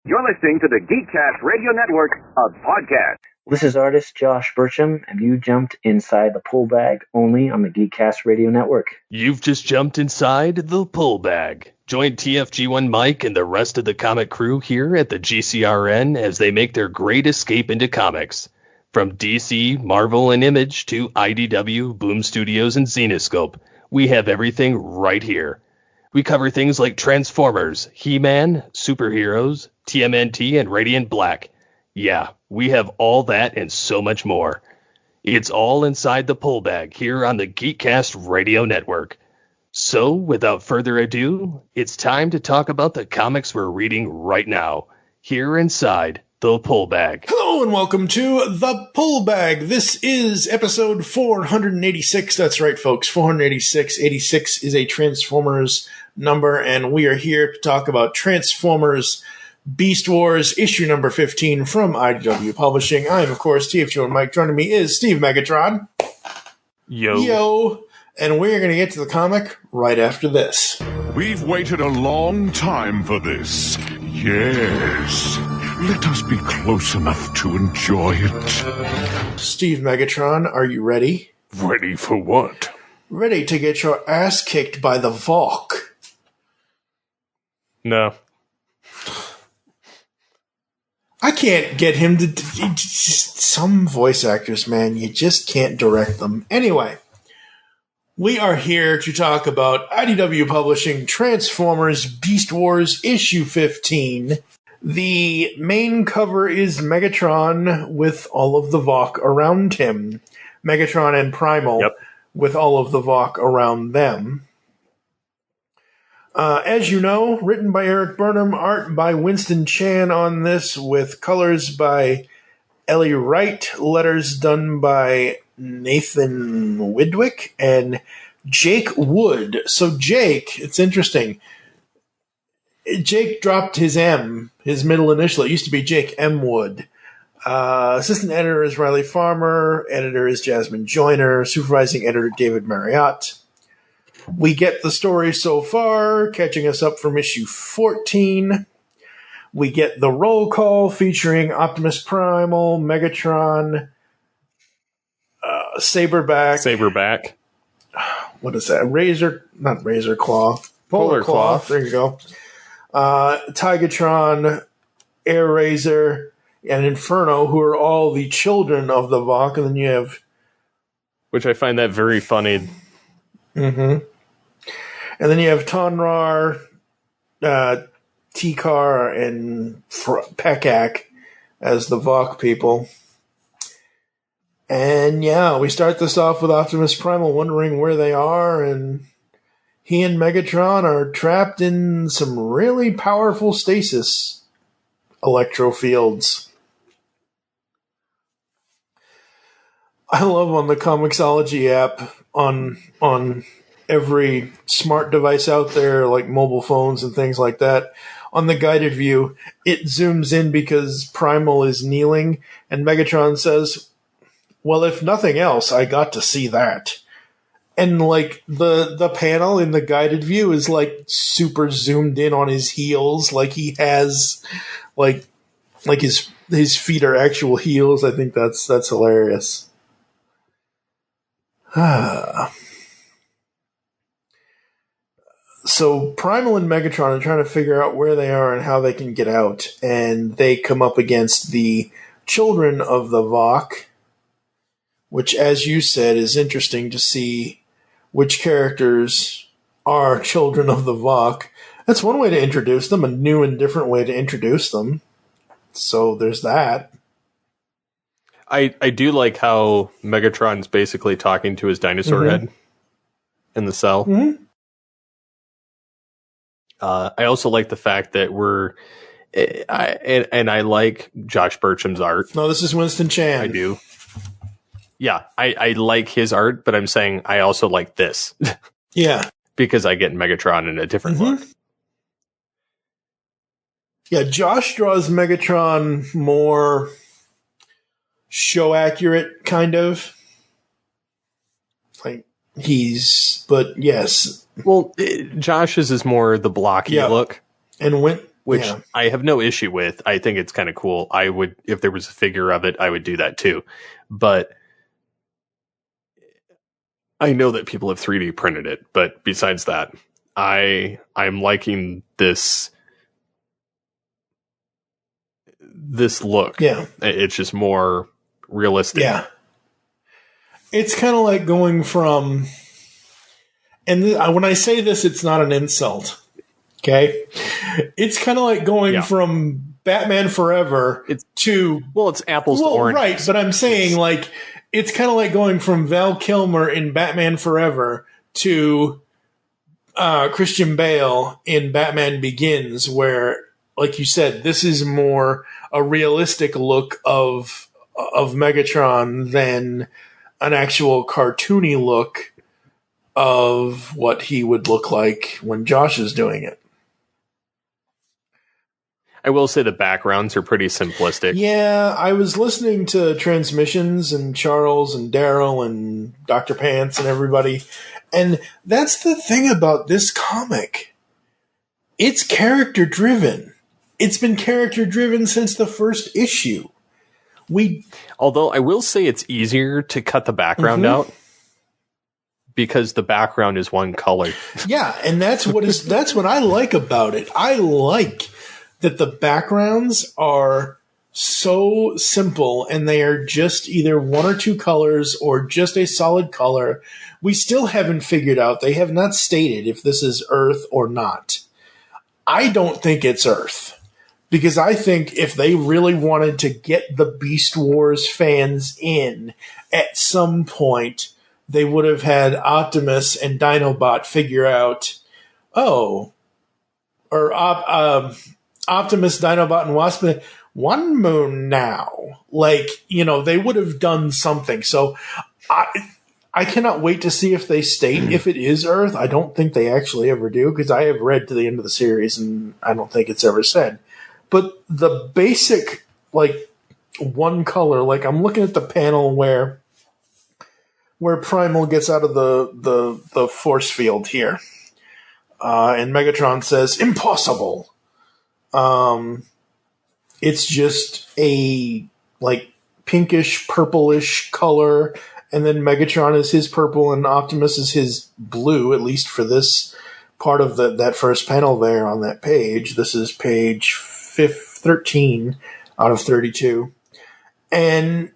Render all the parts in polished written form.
You're listening to the Geekcast Radio Network of podcasts. This is artist Josh Burcham, and you jumped inside the pull bag only on the Geekcast Radio Network. You've just jumped inside the pull bag. Join TFG1Mike and the rest of the comic crew here at the GCRN as they make their great escape into comics. From DC, Marvel, and Image to IDW, Boom Studios, and Zenescope, we have everything right here. We cover things like Transformers, He-Man, superheroes, TMNT, and Radiant Black. Yeah, we have all that and so much more. It's all inside the pull bag here on the Geekcast Radio Network. So, without further ado, it's time to talk about the comics we're reading right now, here inside the pull bag. Hello and welcome to the pull bag. This is episode 486. That's right, folks. 486. 86 is a Transformers number, and we are here to talk about Transformers Beast Wars, issue number 15 from IDW Publishing. I am, of course, TFG1Mike. Joining me is Steve Megatron. Yo. And we're going to get to the comic right after this. We've waited a long time for this. Yes. Let us be close enough to enjoy it. Steve Megatron, are you ready? Ready for what? Ready to get your ass kicked by the Valk. No. I can't get him to... Some voice actors, man, you just can't direct them. Anyway, we are here to talk about IDW Publishing Transformers Beast Wars issue 15. The main cover is Megatron with all of the Valk around him. Megatron and Primal with all of the Valk around them. As you know, written by Eric Burnham, art by Winston Chan on this, with colors by Ellie Wright, letters done by Nathan Widwick, and Jake Wood. So Jake, it's interesting. Jake dropped his M, his middle initial. It used to be Jake M. Wood. Assistant editor is Riley Farmer. Editor is Jasmine Joyner. Supervising editor David Marriott. We get the story so far, catching us up from issue 14. We get the roll call featuring Optimus Primal, Megatron, Saberback. What is that? Not Razor Claw. Polar Claw. There you go. Tigatron, Air Razor, and Inferno, who are all the children of the Valk, and then you have... Which I find that very funny. Mm-hmm. And then you have Tonrar, Tikar, and Pekak as the Valk people. And yeah, we start this off with Optimus Primal wondering where they are, and he and Megatron are trapped in some really powerful stasis electro fields. I love on the Comixology app on every smart device out there, like mobile phones and things like that, on the guided view, it zooms in because Primal is kneeling, and Megatron says, well, if nothing else, I got to see that. And, like, the panel in the guided view is, like, super zoomed in on his heels, like he has, like his feet are actual heels. I think that's hilarious. So Primal and Megatron are trying to figure out where they are and how they can get out, and they come up against the children of the Valk, which, as you said, is interesting to see which characters are children of the Valk. That's one way to introduce them, a new and different way to introduce them. So there's that. I do like how Megatron's basically talking to his dinosaur head in the cell. Mm-hmm. I also like the fact that I like Josh Burcham's art. No, this is Winston Chan. I do. Yeah, I like his art, but I'm saying I also like this. Yeah. Because I get Megatron in a different look. Yeah, Josh draws Megatron more show accurate, kind of. Like, but yes. Well, Josh's is more the blocky look. And which Yeah. I have no issue with. I think it's kind of cool. I would, if there was a figure of it, I would do that too. But I know that people have 3D printed it. But besides that, I'm liking this look. Yeah. It's just more realistic. Yeah. It's kind of like going from, and when I say this, it's not an insult. Okay? It's kind of like going from Batman Forever to... Well, it's apples to oranges. Right, but I'm saying, like, it's kind of like going from Val Kilmer in Batman Forever to Christian Bale in Batman Begins, where, like you said, this is more a realistic look of Megatron than an actual cartoony look of what he would look like when Josh is doing it. I will say the backgrounds are pretty simplistic. Yeah, I was listening to Transmissions and Charles and Daryl and Dr. Pants and everybody, and that's the thing about this comic. It's character-driven. It's been character-driven since the first issue. Although I will say it's easier to cut the background out because the background is one color. Yeah, and that's what I like about it. I like that the backgrounds are so simple and they are just either one or two colors or just a solid color. We still haven't figured out, they have not stated if this is Earth or not. I don't think it's Earth, because I think if they really wanted to get the Beast Wars fans in at some point, they would have had Optimus and Dinobot figure out, Optimus, Dinobot, and Wasp, one moon now. Like, they would have done something. So I cannot wait to see if they state if it is Earth. I don't think they actually ever do, because I have read to the end of the series, and I don't think it's ever said. But the basic, like, one color, like, I'm looking at the panel where Primal gets out of the force field here. And Megatron says, "Impossible." It's just a, like, pinkish, purplish color, and then Megatron is his purple and Optimus is his blue, at least for this part of that first panel there on that page. This is page 13 out of 32. And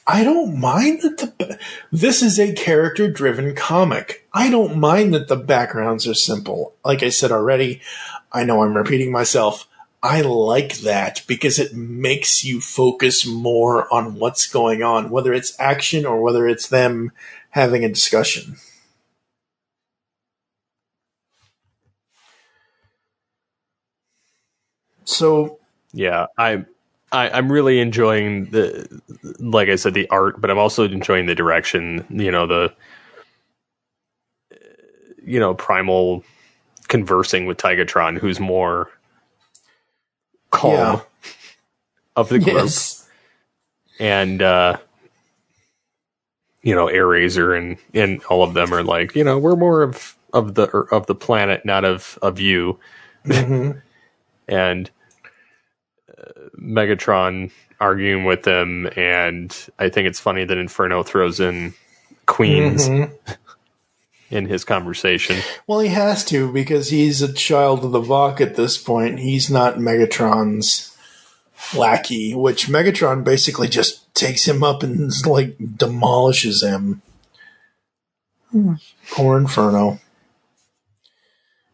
I don't mind that this is a character-driven comic. I don't mind that the backgrounds are simple. Like I said already, I know I'm repeating myself. I like that because it makes you focus more on what's going on, whether it's action or whether it's them having a discussion. So, yeah, I'm really enjoying like I said, the art, but I'm also enjoying the direction. Primal conversing with Tigatron, who's more calm of the group. Yes. And Airazor and all of them are like, we're more of the planet, not of you. Mm-hmm. And Megatron arguing with them, and I think it's funny that Inferno throws in Queens in his conversation. Well, he has to, because he's a child of the Vok at this point. He's not Megatron's lackey, which Megatron basically just takes him up and, like, demolishes him. Poor Inferno.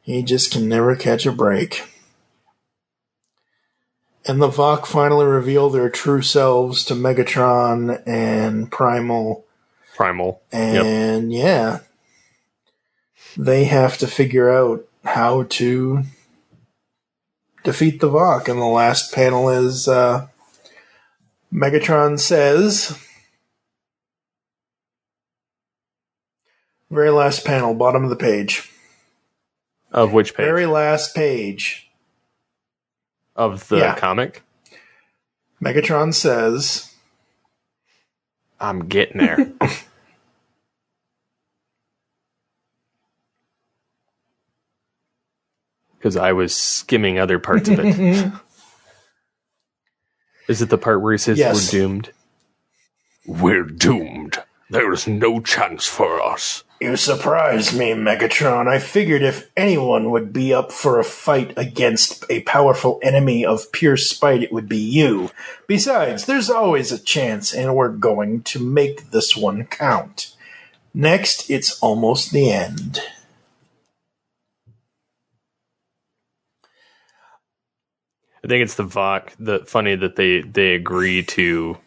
He just can never catch a break. And the Vok finally reveal their true selves to Megatron and Primal. And they have to figure out how to defeat the Vok. And the last panel is Megatron says, very last panel, bottom of the page. Of which page? Very last page. Of the comic? Megatron says, "I'm getting there." because I was skimming other parts of it. Is it the part where he says Yes. we're doomed? We're doomed. There's no chance for us. You surprised me, Megatron. I figured if anyone would be up for a fight against a powerful enemy of pure spite, it would be you. Besides, there's always a chance, and we're going to make this one count. Next, it's almost the end. I think it's the VOC. Funny that they agree to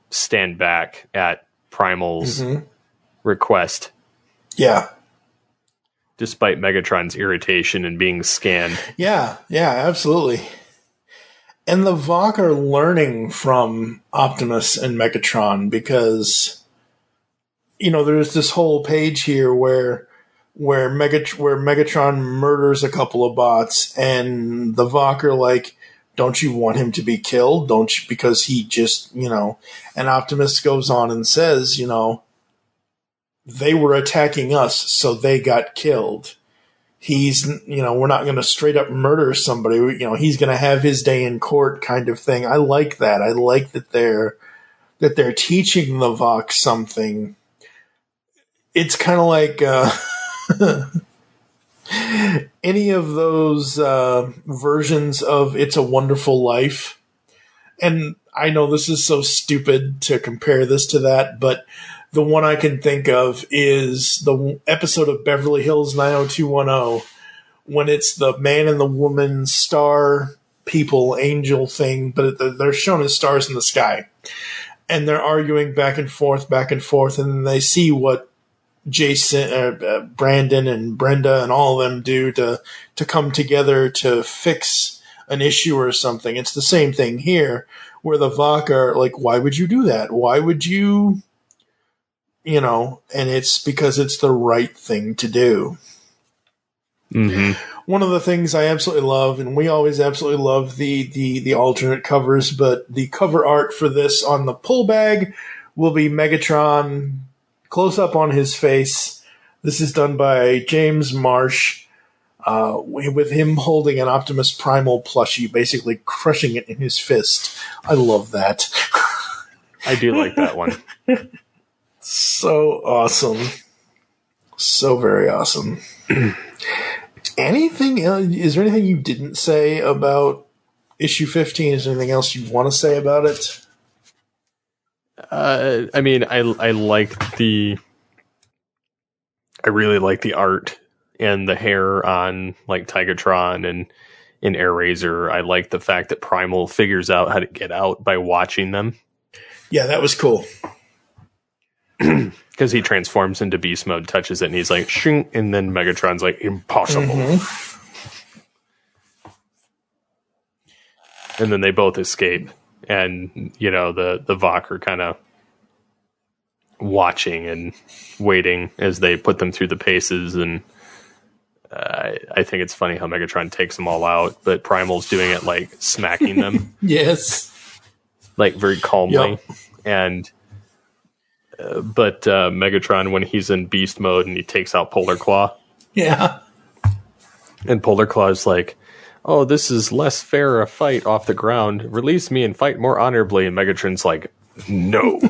stand back at Primal's request, Yeah. despite Megatron's irritation and being scanned. Yeah, absolutely. And the VOC are learning from Optimus and Megatron because, there's this whole page here where Megatron murders a couple of bots, and the VOC are like, don't you want him to be killed? Don't you? Because he just, and Optimus goes on and says, they were attacking us, so they got killed. He's, we're not going to straight up murder somebody. He's going to have his day in court kind of thing. I like that. I like that they're teaching the VOC something. It's kind of like any of those versions of It's a Wonderful Life. And I know this is so stupid to compare this to that, but the one I can think of is the episode of Beverly Hills 90210 when it's the man and the woman star people angel thing, but they're shown as stars in the sky. And they're arguing back and forth, and then they see what Jason, Brandon, and Brenda, and all of them do to come together to fix an issue or something. It's the same thing here, where the VOC are like, "Why would you do that? Why would you?" And it's because it's the right thing to do. Mm-hmm. One of the things I absolutely love, and we always absolutely love the alternate covers, but the cover art for this on the pull bag will be Megatron close up on his face. This is done by James Marsh, with him holding an Optimus Primal plushie, basically crushing it in his fist. I love that. I do like that one. So awesome. So very awesome. Anything else? Is there anything you didn't say about issue 15? Is there anything else you want to say about it? I mean, I really like the art and the hair on like Tigatron and in Air-Razor. I like the fact that Primal figures out how to get out by watching them. Yeah, that was cool. Because he transforms into beast mode, touches it, and he's like, shing, and then Megatron's like, impossible. Mm-hmm. And then they both escape. And, the VOC are kind of watching and waiting as they put them through the paces. And I think it's funny how Megatron takes them all out, but Primal's doing it like smacking them. Yes. Like very calmly. Yep. And... But Megatron, when he's in beast mode and he takes out Polar Claw. Yeah. And Polar Claw is like, oh, this is less fair a fight off the ground. Release me and fight more honorably. And Megatron's like, no.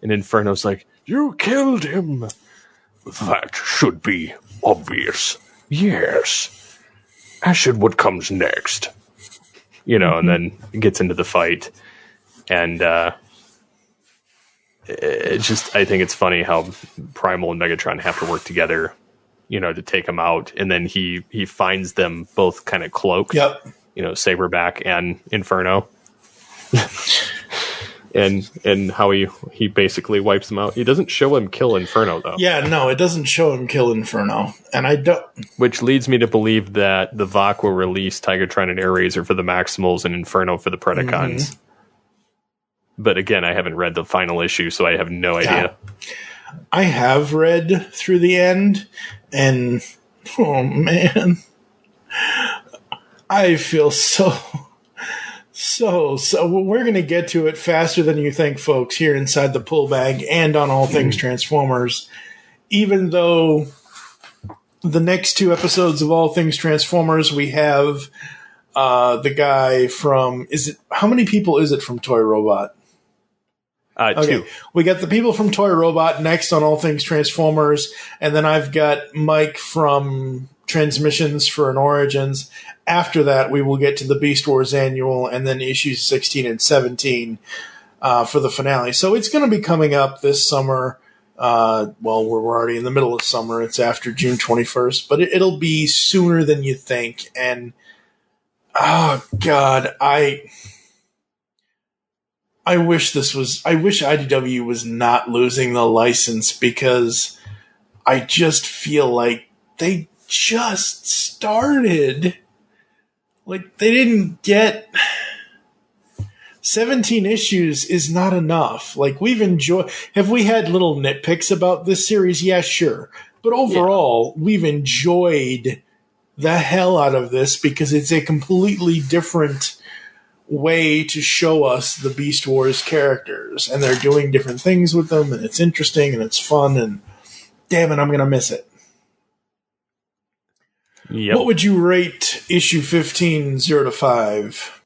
And Inferno's like, you killed him. That should be obvious. Yes. Acid, what comes next? And then gets into the fight. And, I think it's funny how Primal and Megatron have to work together, to take him out. And then he finds them both kind of cloaked. Yep. Saberback and Inferno. and how he basically wipes them out. He doesn't show him kill Inferno, though. Yeah, no, it doesn't show him kill Inferno. And I don't... Which leads me to believe that the VOC will release Tigatron and Air-Razor for the Maximals and Inferno for the Predacons. Mm-hmm. But again, I haven't read the final issue, so I have no idea. I have read through the end, and oh man, I feel so. We're going to get to it faster than you think, folks, here inside the pull bag and on All Things Transformers. Even though the next 2 episodes of All Things Transformers, we have the guy from... How many people is it from Toy Robot? 2. We got the people from Toy Robot next on All Things Transformers, and then I've got Mike from Transmissions for an Origins. After that, we will get to the Beast Wars Annual, and then issues 16 and 17 for the finale. So it's going to be coming up this summer. Well, we're already in the middle of summer. It's after June 21st, but it'll be sooner than you think. And, oh, God, I wish IDW was not losing the license, because I just feel like they just started. Like, they didn't get... 17 issues is not enough. Like, have we had little nitpicks about this series? Yeah, sure. But overall, we've enjoyed the hell out of this, because it's a completely different way to show us the Beast Wars characters, and they're doing different things with them, and it's interesting and it's fun, and damn it, I'm gonna miss it. Yep. What would you rate issue 15, 0 to 5?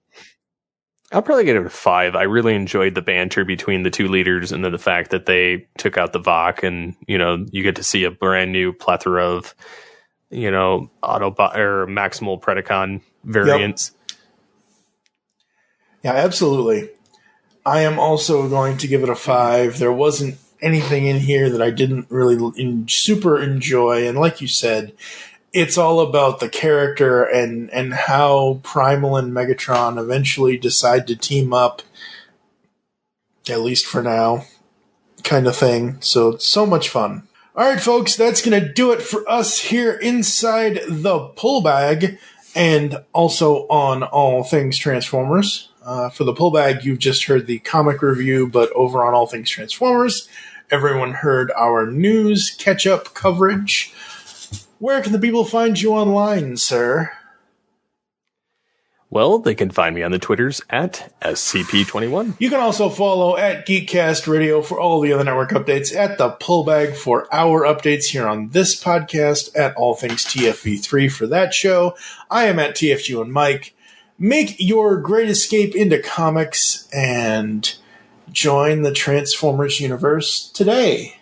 I'll probably get it a 5. I really enjoyed the banter between the 2 leaders, and then the fact that they took out the Vok, and you get to see a brand new plethora of Autobot or Maximal Predacon variants. Yep. Yeah, absolutely. I am also going to give it a 5. There wasn't anything in here that I didn't really super enjoy, and like you said, it's all about the character and how Primal and Megatron eventually decide to team up, at least for now, kind of thing. So it's so much fun. All right, folks, that's going to do it for us here inside the Pull Bag, and also on All Things Transformers. For the Pull Bag, you've just heard the comic review, but over on All Things Transformers, everyone heard our news catch-up coverage. Where can the people find you online, sir? Well, they can find me on the Twitters at SCP21. You can also follow at Geekcast Radio for all the other network updates, at the Pullbag for our updates here on this podcast, at All Things TFV3 for that show. I am at TFG1Mike. Make your great escape into comics and join the Transformers universe today.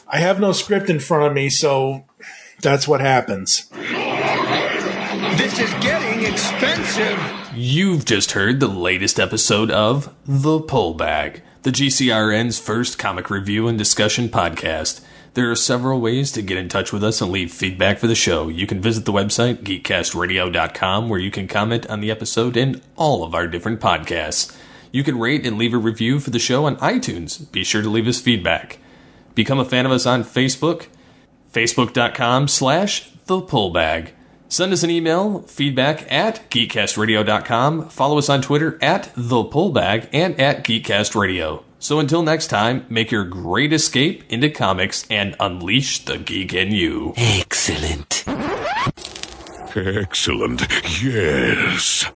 I have no script in front of me, so that's what happens. This is getting expensive. You've just heard the latest episode of The Pull Bag, the GCRN's first comic review and discussion podcast. There are several ways to get in touch with us and leave feedback for the show. You can visit the website, geekcastradio.com, where you can comment on the episode and all of our different podcasts. You can rate and leave a review for the show on iTunes. Be sure to leave us feedback. Become a fan of us on Facebook, facebook.com/thepullbag. Send us an email, feedback at geekcastradio.com. Follow us on Twitter at thepullbag and at geekcastradio. So until next time, make your great escape into comics and unleash the geek in you. Excellent. Excellent, yes.